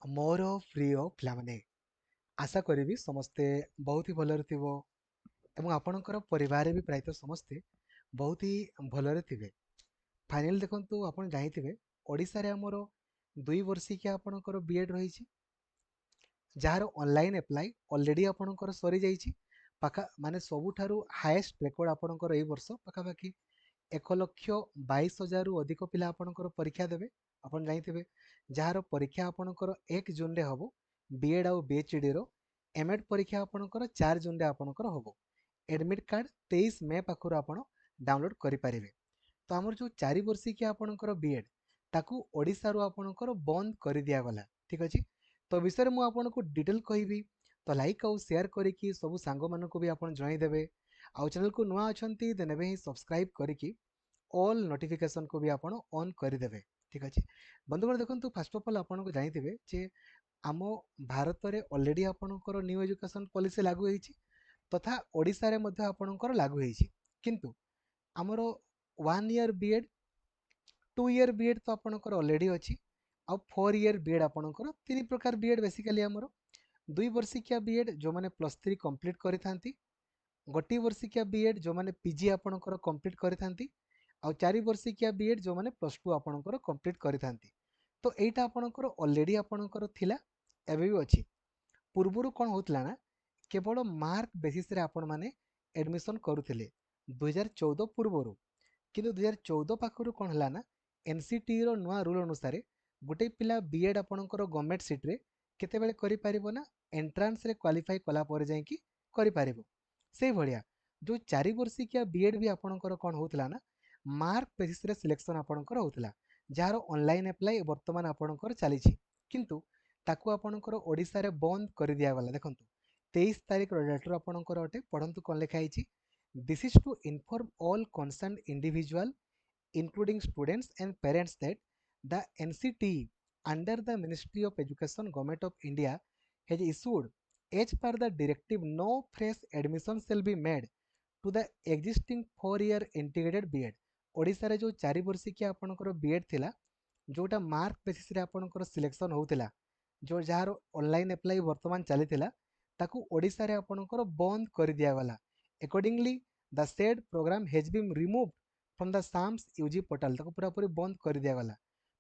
मोर प्रिय पिलाମାନେ आशा करी समस्ते बहुत ही भलरे थिबो एवं आपणकर परिवार भी प्रायतः समस्ते बहुत ही भलरे थिबे। फाइनल देखंतु आपण जानिथिबे ओडिसा रे हमर 2 वर्षिकिया आपणकर बीएड रहिछि जार ऑनलाइन अप्लाई ऑलरेडी आपणकर सरी जाइछि पाखा माने सबुठारु हाईएस्ट रेकॉर्ड आपणकर एई वर्ष पाखा पाखी 1,22,000 रु अधिक पिला आपणकर परीक्षा देबे। आपण जानिथिबे जार परीक्षा आपणकर 1 जून रे हबो बीएड आउ बीएचडी रो एमएड परीक्षा आपणकर 4 जून रे आपणकर हबो। एडमिट कार्ड 23 मे पाखरु आपण डाउनलोड करि पारिबे। तो हमर जो 4 वर्षिकिया आपणकर बीएड ताकू ओडिसा रो आपणकर बंद करि दिया गला। ठीक अछि। तो विषय मु आपनको डिटेल कहिबी तो लाइक आउ शेयर करिकि सब सांग मानको भी आपण जणाई देबे। आउ चैनल को नुआ अछंती देने भी सब्सक्राइब करिकि ऑल नोटिफिकेशन को भी आपण ऑन कर देबे। ठीक अछि। बंधुगण देखंतु फर्स्ट ऑफ ऑल आपनको जानिथिबे जे आम भारत रे ऑलरेडी आपणकर न्यू एजुकेशन पॉलिसी लागू होईछि तथा ओडिसा रे मध्ये आपणकर लागू होईछि किंतु हमरो 1 ईयर बीएड 2 ईयर बीएड तो आपणकर ऑलरेडी अछि आ 4 ईयर बीएड आपणकर तीन प्रकार बीएड बेसिकली हमरो 2 वर्षिकिया बीएड जो माने +3 कंप्लीट करिथांती गोटी वर्षिकिया बीएड जो माने पीजी आपणकर कंप्लीट करिथांती आ 4 वर्षिकिया बीएड जो माने +2 आपणकर कंप्लीट करिथांती। तो एटा आपणकर ऑलरेडी आपणकर थिला एबे भी अछि। पूर्वरु कोन होतला ना केवल मार्क बेसिस रे आपण माने एडमिशन करूथिले 2014 पूर्वरु किंतु 2014 पाखरु कोन हला ना एनसीटी रो नुआ रूल अनुसार गोटे पिला बीएड आपणकर गवर्नमेंट सीट रे केते बेले करि परिबो ना एंट्रेंस रे क्वालिफाई कला पर जाई कि करि परिबो। से भलिया जो 4 वर्षिकिया बीएड भी आपणकर कोन होतला ना मार्क बेसिस रे सिलेक्शन आपणकर होतला जार ऑनलाइन अप्लाई वर्तमान आपणकर चलीछि किंतु ताकू आपणकर ओडिसा रे बंद कर दिया गला। देखंतु 23 तारिख रो लेटर आपणकर अटे पढंतु कोन लिखा हिछि this is to inform all concern individual including students and parents that the NCTE under the Ministry of Education Government of India has issued as per the directive no fresh admission shall be made to the existing 4 year integrated BEd। Odisha रे जो 4 वर्षिकिया आपणकर BEd थिला जोटा mark basis रे आपणकर selection होउतिला जो jar online apply वर्तमान चलीथिला ताकू ओडिसा रे आपणकर बंद कर दिया गला। Accordingly the said programme has been removed from the SAMS UG portal ताकू पूरा पूरी बंद कर दिया गला।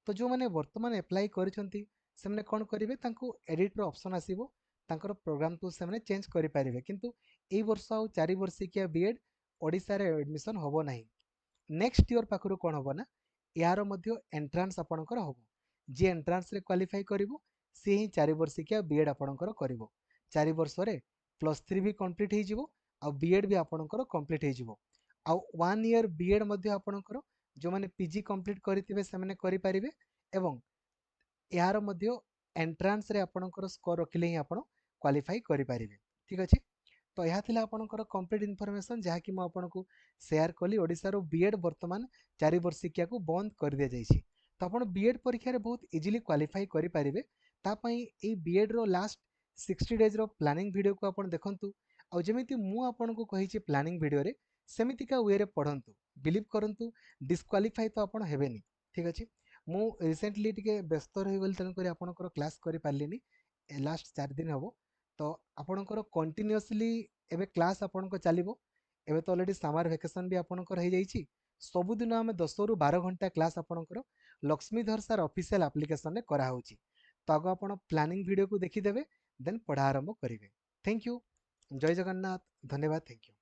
तो जो माने वर्तमान अप्लाई करिसंती से माने कोन करिवे तांको एडिट रो ऑप्शन आसीबो तांकर प्रोग्राम तो से माने चेंज करि पारिबे किंतु एई वर्ष आ 4 वर्षिकिया बीएड ओडिसा रे एडमिशन होबो नाही। नेक्स्ट ईयर पाखरु कोन होबो ना यार मध्य एंट्रेंस आपणकर होबो जे एंट्रेंस रे क्वालिफाई करिवो से ही 4 वर्षिकिया बीएड आपणकर करिवो 4 वर्ष रे +3 भी कंप्लीट हे जिवो आ बीएड भी आपणकर कंप्लीट हे जिवो आ 1 ईयर बीएड मध्य आपणकर जो माने पीजी कंप्लीट करितिबे से माने करि परिबे एवं यार मध्य एंट्रेंस रे आपणकर स्कोर रखिले ही आपण क्वालिफाई करि परिबे। ठीक अछि। तो यह थिला आपणकर कंप्लीट इन्फॉर्मेशन जहा कि म आपनको शेयर कली ओडिसा रो बीएड वर्तमान 4 वर्षिकिया को बंद कर दिया जाइछि। तो आपण बीएड परीक्षा रे बहुत इजीली क्वालिफाई करि परिबे ता पई ए बीएड रो लास्ट 60 डेज रो प्लानिंग वीडियो को आपण देखंतु आ जेमिति मु आपनको कहिछि प्लानिंग वीडियो रे सेमितिका वे रे पढंतु बिलीव करंतु डिस्क्वालिफाई तो आपण हेबेनी। ठीक अछि। मु रिसेंटली टिके व्यस्त रहि गेल तन करी आपनकर क्लास करि पारलिनी लास्ट 4 दिन हबो। तो आपनकर कंटीन्यूअसली एबे क्लास आपनको चलिबो एबे तो ऑलरेडी समर वेकेशन भी आपनकर हे जाइछि सब दिन हमें 10 रु 12 घंटा क्लास आपनकर लक्ष्मीधर सर ऑफिशियल एप्लीकेशन रे करा होछि। तो आगो आपण प्लानिंग वीडियो को देखि देबे देन पढ़ा आरंभ करिवे। Thank you. जय जगन्नाथ। धन्यवाद। Thank you.